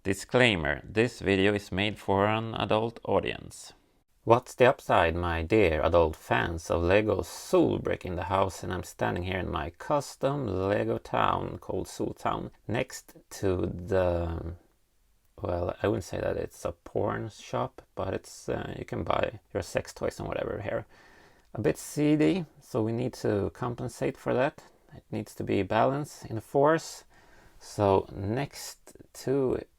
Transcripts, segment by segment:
Disclaimer, this video is made for an adult audience. What's the upside, my dear adult fans of Lego Soul Brick in the house, and I'm standing here in my custom Lego town called Soltown next to the, well, I wouldn't say that it's a porn shop, but it's you can buy your sex toys and whatever here. A bit seedy, so we need to compensate for that. It needs to be balance in the force. So next to it,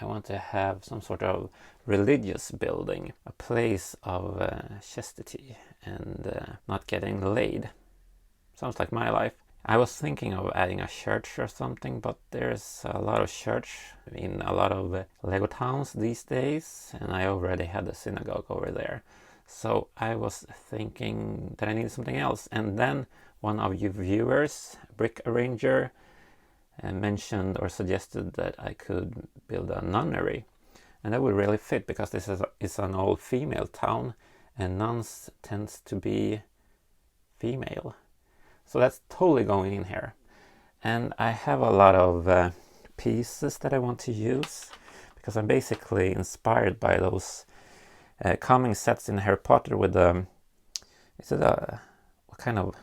I want to have some sort of religious building, a place of chastity and not getting laid. Sounds like my life. I was thinking of adding a church or something, but there's a lot of church in a lot of Lego towns these days, and I already had a synagogue over there. So I was thinking that I needed something else, and then one of you viewers, Brick Arranger, mentioned or suggested that I could build a nunnery, and that would really fit because this is an all-female town, and nuns tends to be female. So that's totally going in here. And I have a lot of pieces that I want to use because I'm basically inspired by those coming sets in Harry Potter with is it a, what kind of,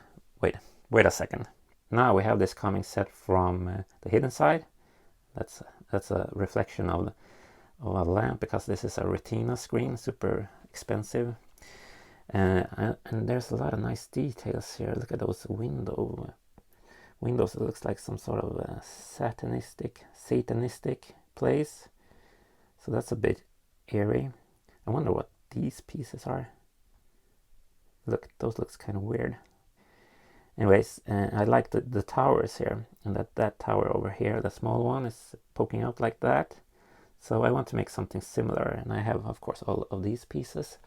wait a second. Now we have this coming set from the hidden side. That's a reflection of a lamp because this is a retina screen, super expensive. And there's a lot of nice details here. Look at those windows. It looks like some sort of satanistic place. So that's a bit eerie. I wonder what these pieces are. Look, those looks kind of weird. Anyways, I like the towers here, and that tower over here, the small one, is poking out like that. So I want to make something similar, and I have, of course, all of these pieces.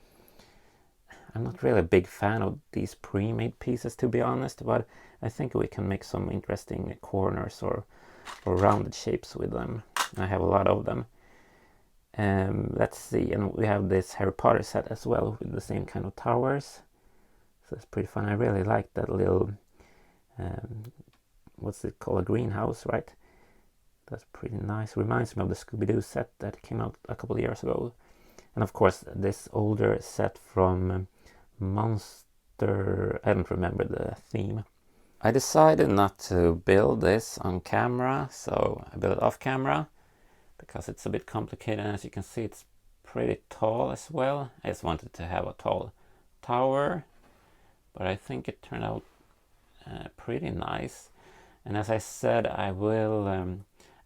I'm not really a big fan of these pre-made pieces, to be honest, but I think we can make some interesting corners or rounded shapes with them. I have a lot of them. Let's see, and we have this Harry Potter set as well with the same kind of towers. So it's pretty fun. I really like that little, what's it called, a greenhouse, right? That's pretty nice. Reminds me of the Scooby-Doo set that came out a couple of years ago. And of course, this older set from Monster, I don't remember the theme. I decided not to build this on camera, so I built it off camera because it's a bit complicated. And as you can see, it's pretty tall as well. I just wanted to have a tall tower, but I think it turned out pretty nice. And as I said, I will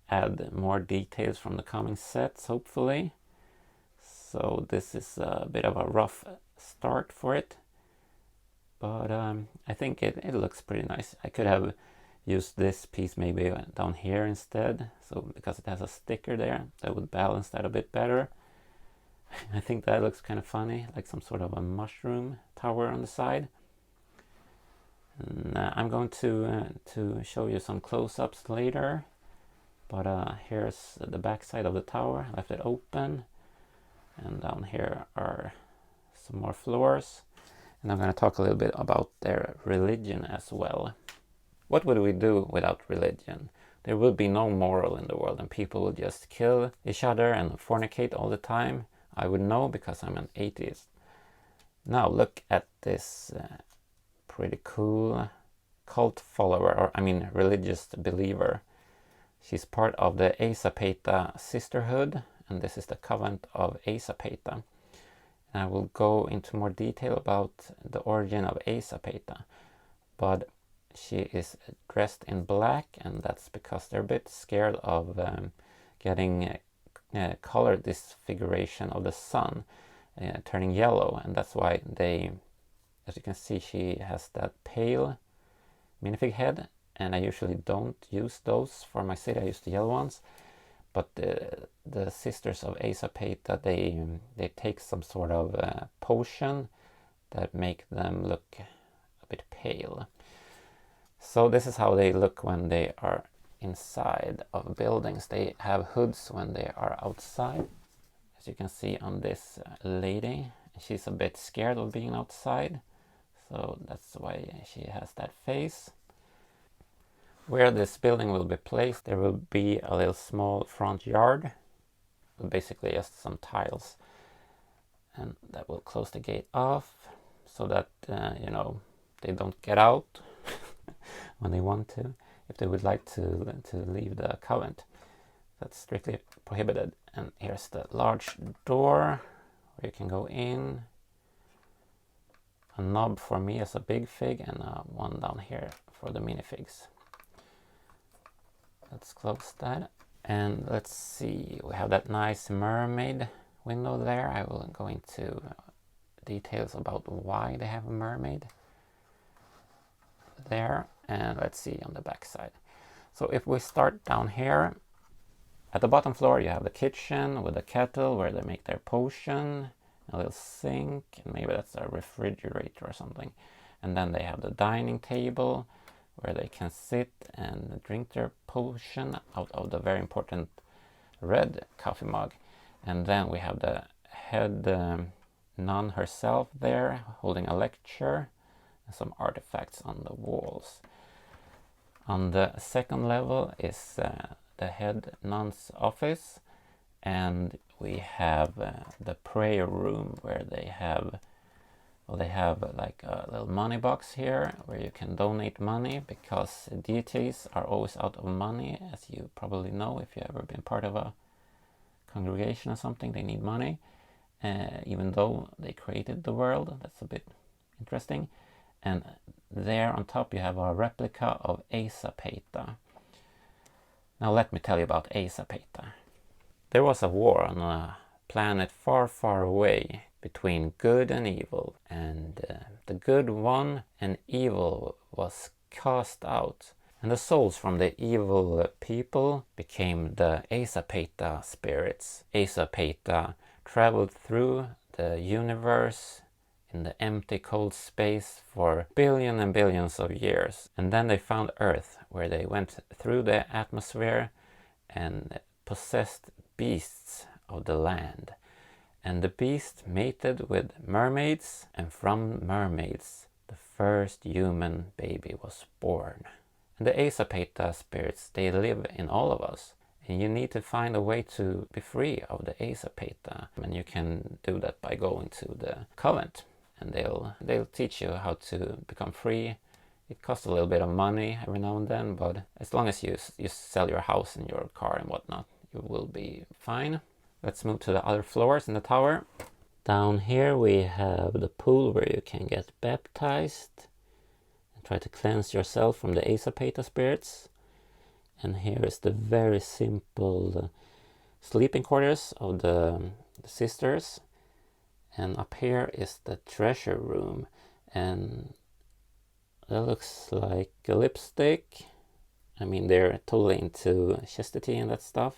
add more details from the coming sets, hopefully. So this is a bit of a rough start for it, but I think it looks pretty nice. I could have used this piece maybe down here instead, so because it has a sticker there, that would balance that a bit better. I think that looks kind of funny, like some sort of a mushroom tower on the side. And, I'm going to show you some close-ups later, but here's the back side of the tower. I left it open, and down here are some more floors, and I'm going to talk a little bit about their religion as well. What would we do without religion? There would be no moral in the world, and people would just kill each other and fornicate all the time. I would know because I'm an atheist. Now look at this pretty cool cult follower, or I mean religious believer. She's part of the Asapeta sisterhood, and this is the Covenant of Asapeta. And I will go into more detail about the origin of Asapeta, but she is dressed in black, and that's because they're a bit scared of getting color disfiguration of the sun, turning yellow, and that's why they, as you can see, she has that pale minifig head, and I usually don't use those for my city. I use the yellow ones, but the sisters of Asapeta, they take some sort of potion that make them look a bit pale. So this is how they look when they are inside of buildings. They have hoods when they are outside. As you can see on this lady, she's a bit scared of being outside, so that's why she has that face. Where this building will be placed, there will be a little small front yard, basically just some tiles. And that will close the gate off so that, you know, they don't get out when they want to. If they would like to leave the convent, that's strictly prohibited. And here's the large door where you can go in. A knob for me as a big fig, and one down here for the minifigs. Let's close that. And let's see, we have that nice mermaid window there. I will go into details about why they have a mermaid there. And let's see on the back side. So if we start down here, at the bottom floor you have the kitchen with a kettle where they make their potion, a little sink, and maybe that's a refrigerator or something. And then they have the dining table where they can sit and drink their potion out of the very important red coffee mug. And then we have the head nun herself there holding a lecture and some artifacts on the walls. On the second level is the head nun's office, and we have the prayer room where they have like a little money box here where you can donate money, because deities are always out of money, as you probably know if you've ever been part of a congregation or something. They need money, even though they created the world. That's a bit interesting. And there on top you have a replica of Aesopeta. Now let me tell you about Aesopeta. There was a war on a planet far, far away between good and evil, and the good won and evil was cast out. And the souls from the evil people became the Aesopeta spirits. Aesopeta traveled through the universe in the empty cold space for billions and billions of years. And then they found Earth, where they went through the atmosphere and possessed beasts of the land. And the beast mated with mermaids, and from mermaids the first human baby was born. And the Aesopeta spirits, they live in all of us. And you need to find a way to be free of the Aesopeta. And you can do that by going to the convent. And they'll teach you how to become free. It costs a little bit of money every now and then, but as long as you sell your house and your car and whatnot, you will be fine. Let's move to the other floors in the tower. Down here we have the pool where you can get baptized and try to cleanse yourself from the Aesopeta spirits. And here is the very simple sleeping quarters of the sisters. And up here is the treasure room, and that looks like a lipstick. I mean, they're totally into chastity and that stuff,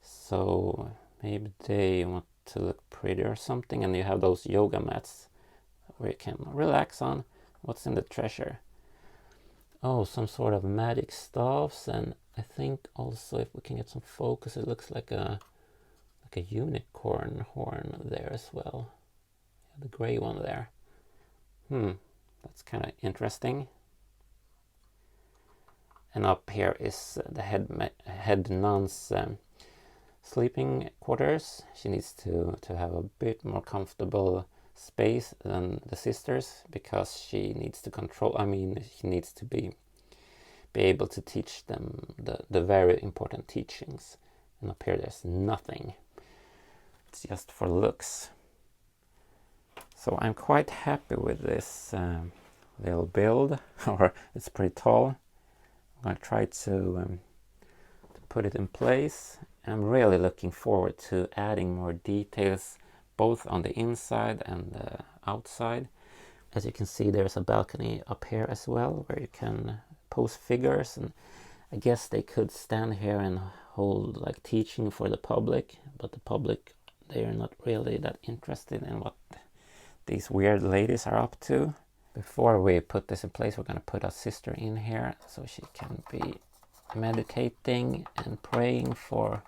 so maybe they want to look pretty or something. And you have those yoga mats where you can relax on. What's in the treasure? Oh, some sort of magic staffs, and I think also if we can get some focus, it looks like a unicorn horn there as well. The gray one there. That's kind of interesting. And up here is the head nun's sleeping quarters. She needs to have a bit more comfortable space than the sisters, because she needs to control, she needs to be able to teach them the very important teachings. And up here there's nothing. It's just for looks. So I'm quite happy with this little build, or it's pretty tall. I'm going to try to put it in place. I'm really looking forward to adding more details both on the inside and the outside. As you can see, there's a balcony up here as well where you can pose figures, and I guess they could stand here and hold like teaching for the public, but the public, they are not really that interested in what these weird ladies are up to. Before we put this in place, we're going to put a sister in here so she can be meditating and praying for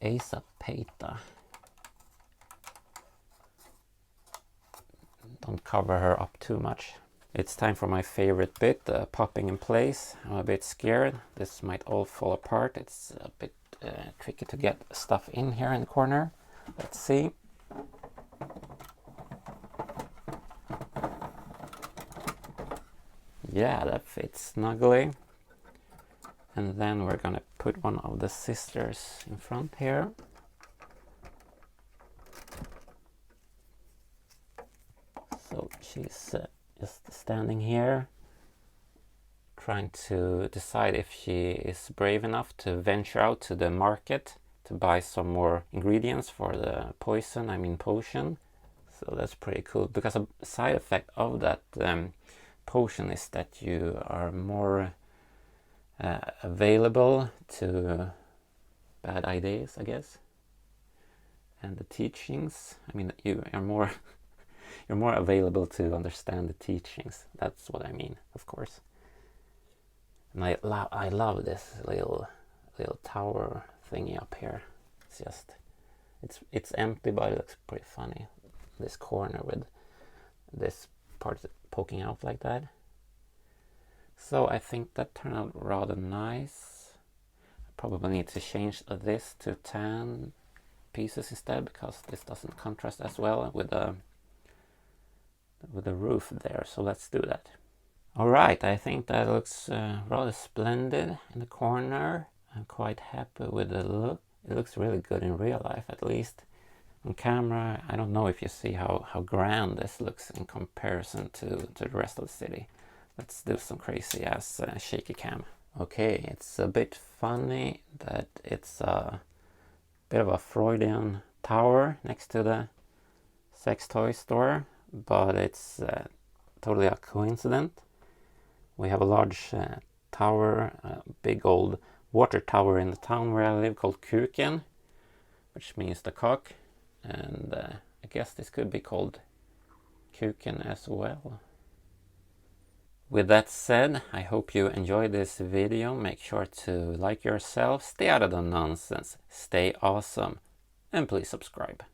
Aesopeta. Don't cover her up too much. It's time for my favorite bit, popping in place. I'm a bit scared. This might all fall apart. It's a bit tricky to get stuff in here in the corner. Let's see. Yeah, that fits snugly. And then we're gonna put one of the sisters in front here. So she's just standing here, trying to decide if she is brave enough to venture out to the market to buy some more ingredients for the potion. So that's pretty cool, because a side effect of that potion is that you are more available to bad ideas, I guess, and the teachings. I mean, you are more you're more available to understand the teachings. That's what I mean, of course. And I love this little tower thingy up here. It's just it's empty, but it looks pretty funny. This corner with this part poking out like that. So I think that turned out rather nice. I probably need to change this to tan pieces instead, because this doesn't contrast as well with the roof there. So let's do that. Alright, I think that looks rather splendid in the corner. I'm quite happy with the look. It looks really good in real life, at least. On camera, I don't know if you see how grand this looks in comparison to the rest of the city. Let's do some crazy ass shaky cam. Okay, it's a bit funny that it's a bit of a Freudian tower next to the sex toy store, but it's totally a coincidence. We have a large tower, a big old water tower in the town where I live called Kuken, which means the cock, and I guess this could be called Kuken as well. With that said, I hope you enjoyed this video. Make sure to like yourself, stay out of the nonsense, stay awesome, and please subscribe.